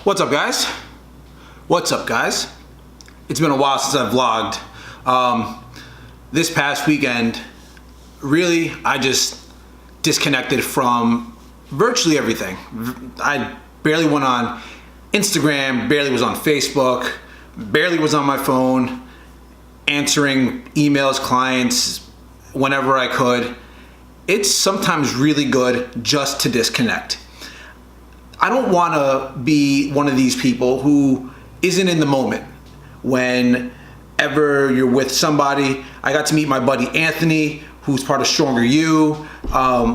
What's up, guys? What's up, guys? It's been a while since I've vlogged. This past weekend, really, I just disconnected from virtually everything. I barely went on Instagram, barely was on Facebook, barely was on my phone, answering emails, clients, whenever I could. It's sometimes really good just to disconnect. I don't want to be one of these people who isn't in the moment whenever you're with somebody. I got to meet my buddy Anthony, who's part of Stronger You,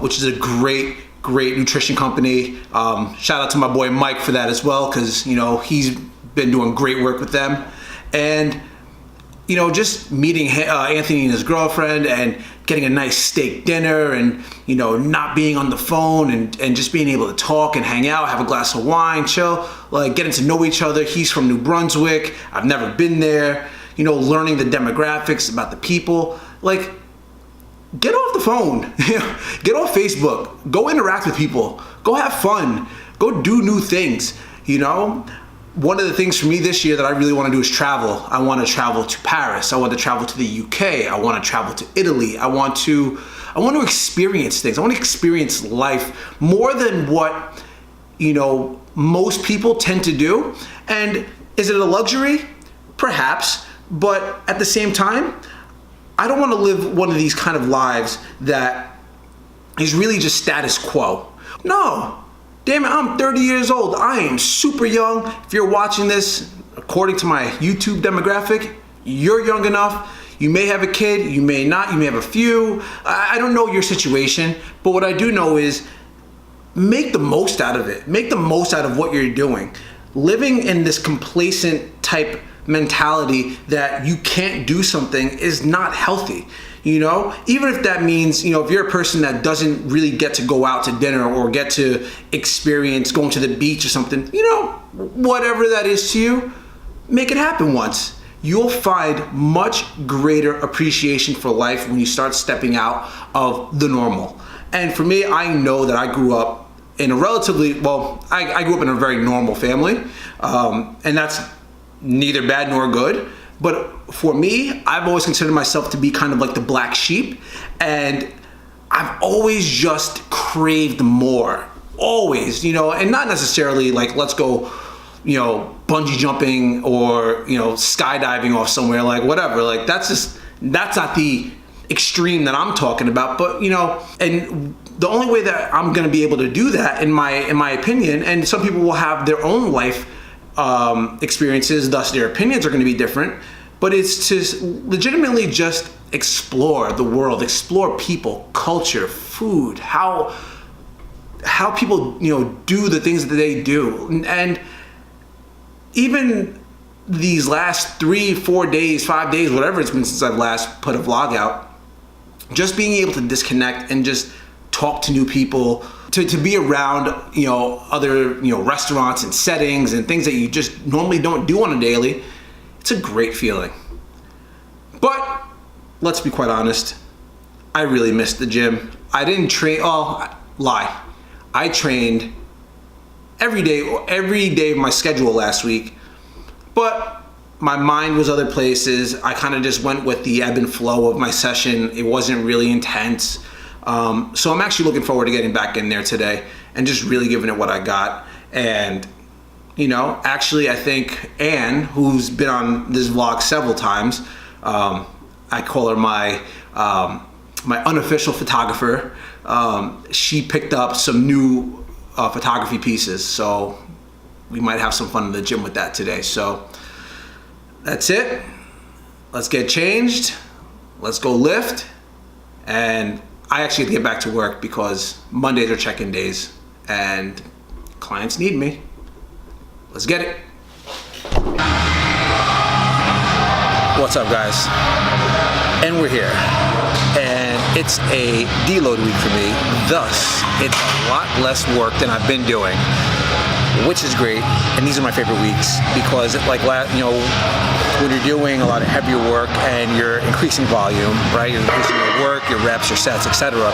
which is a great nutrition company. Shout out to my boy Mike for that as well, because he's been doing great work with them. And just meeting Anthony and his girlfriend and getting a nice steak dinner and, not being on the phone and just being able to talk and hang out, have a glass of wine, chill, like getting to know each other. He's from New Brunswick. I've never been there. Learning the demographics about the people. Like, get off the phone. Get off Facebook. Go interact with people. Go have fun. Go do new things, One of the things for me this year that I really want to do is travel. I want to travel to Paris. I want to travel to the UK. I want to travel to Italy. I want to experience things. I want to experience life more than what, most people tend to do. And is it a luxury? Perhaps. But at the same time, I don't want to live one of these kind of lives that is really just status quo. No. Damn it, I'm 30 years old. I am super young. If you're watching this, according to my YouTube demographic, you're young enough. You may have a kid, you may not, you may have a few. I don't know your situation, but what I do know is make the most out of it. Make the most out of what you're doing. Living in this complacent type mentality that you can't do something is not healthy. Even if that means, if you're a person that doesn't really get to go out to dinner or get to experience going to the beach or something, whatever that is to you, make it happen once. You'll find much greater appreciation for life when you start stepping out of the normal. And for me, I know that I grew up in a I grew up in a very normal family, and that's neither bad nor good. But for me, I've always considered myself to be kind of like the black sheep, and I've always just craved more, always, and not necessarily like, let's go, bungee jumping or, skydiving off somewhere, like whatever, like that's not the extreme that I'm talking about. But, and the only way that I'm going to be able to do that, in my opinion, and some people will have their own life experiences, thus their opinions are going to be different, but it's to legitimately just explore the world, explore people, culture, food, how people do the things that they do. And even these last 3, 4 days, 5 days, whatever it's been since I've last put a vlog out, just being able to disconnect and just talk to new people, to be around, other, restaurants and settings and things that you just normally don't do on a daily, it's a great feeling. But let's be quite honest, I really missed the gym. I didn't train, lie. I trained every day of my schedule last week, but my mind was other places. I kind of just went with the ebb and flow of my session. It wasn't really intense. So I'm actually looking forward to getting back in there today and just really giving it what I got. And, actually I think Anne, who's been on this vlog several times, I call her my unofficial photographer. She picked up some new photography pieces, so we might have some fun in the gym with that today. So that's it. Let's get changed. Let's go lift. And I actually have to get back to work because Mondays are check-in days and clients need me. Let's get it. What's up, guys? And we're here. And it's a deload week for me. Thus, it's a lot less work than I've been doing. which is great. And these are my favorite weeks because, like, you know, when you're doing a lot of heavier work and you're increasing volume, right? You're increasing your work, your reps, your sets, etc.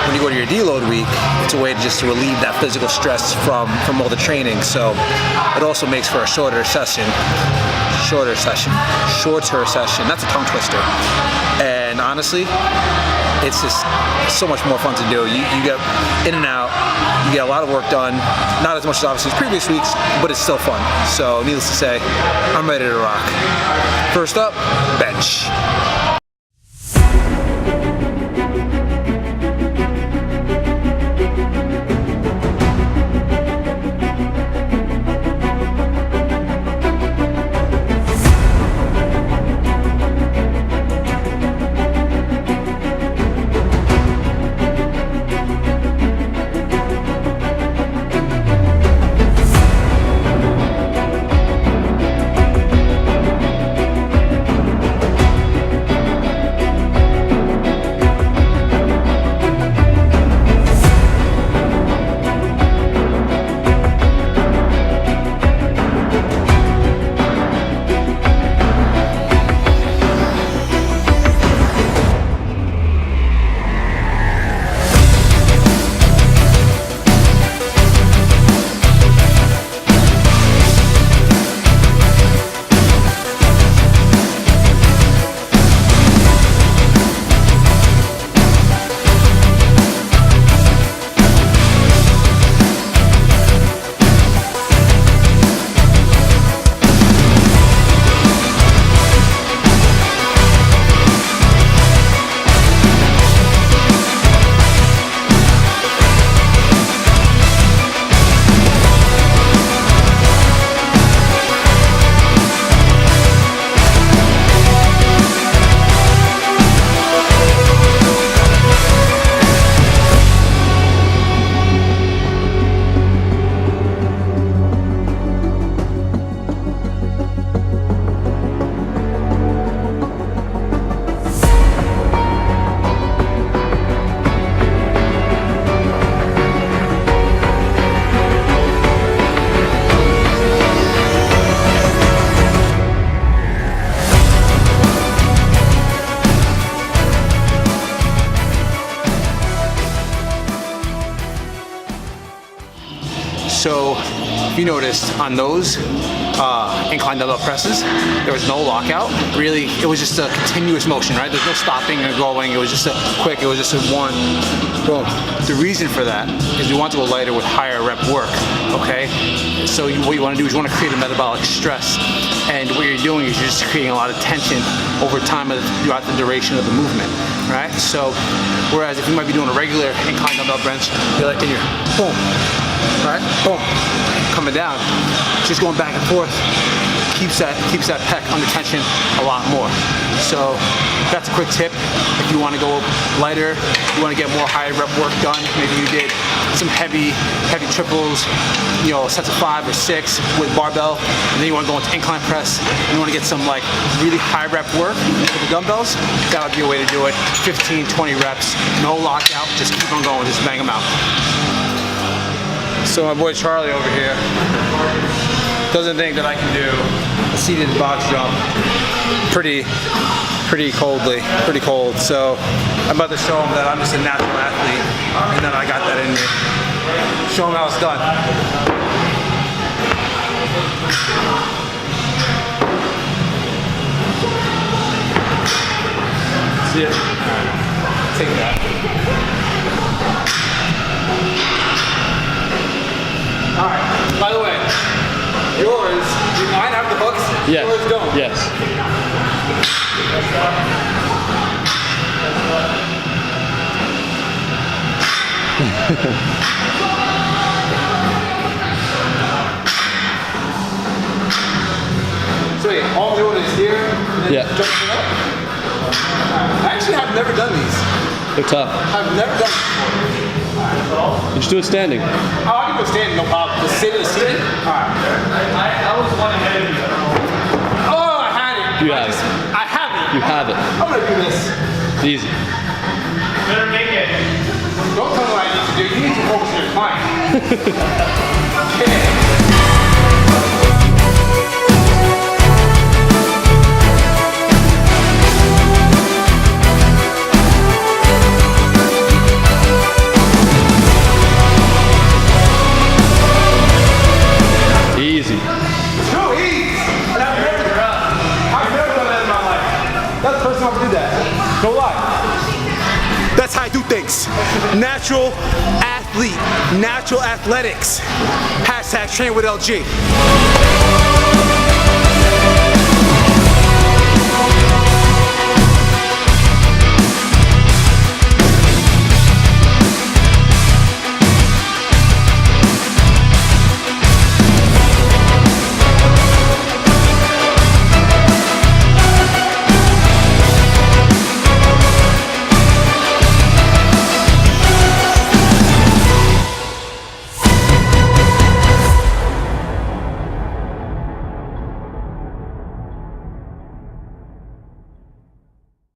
When you go to your deload week, it's a way to just relieve that physical stress from all the training. So it also makes for a shorter session. That's a tongue twister. And honestly, it's just so much more fun to do. You get in and out, you get a lot of work done, not as much as obviously as previous weeks, but it's still fun. So needless to say, I'm ready to rock. First up, bench. So if you noticed on those incline dumbbell presses, there was no lockout. Really, it was just a continuous motion, right? There's no stopping or going. It was just a quick, it was just a one, boom. The reason for that is we want to go lighter with higher rep work, okay? So what you want to do is you want to create a metabolic stress. And what you're doing is you're just creating a lot of tension over time throughout the duration of the movement, right? So, whereas if you might be doing a regular incline dumbbell bench, you're like in your boom, right? Boom, coming down, just going back and forth, keeps that pec under tension a lot more. So that's a quick tip. If you want to go lighter, you want to get more high rep work done. Maybe you did some heavy triples, you know, sets of 5 or 6 with barbell, and then you want to go into incline press, and you want to get some like really high rep work with the dumbbells. That would be a way to do it. 15, 20 reps, no lockout, just keep on going, just bang them out. So my boy Charlie over here doesn't think that I can do a seated box jump pretty cold. So I'm about to show him that I'm just a natural athlete and that I got that in me. Show him how it's done. See it? Take that. Alright, by the way, yours, do mine have the hooks? Yes. Yours don't? Yes. So wait, all I'm doing is here, and then jumping up? I actually have never done these. They're tough. I've never done it before. You just do it standing. Oh, I can go standing, no problem. Just sit in the seated? Alright. I was one ahead of you. Oh, I had it. You have it. I have it. You have it. I'm gonna do this. Easy. Better make it. Don't tell me what I need to do. You need to focus on your client. Easy. No, easy. And I've never done that in my life. That's the first time I ever did that. No lie. That's how I do things. Natural athlete, natural athletics. Hashtag train with LG.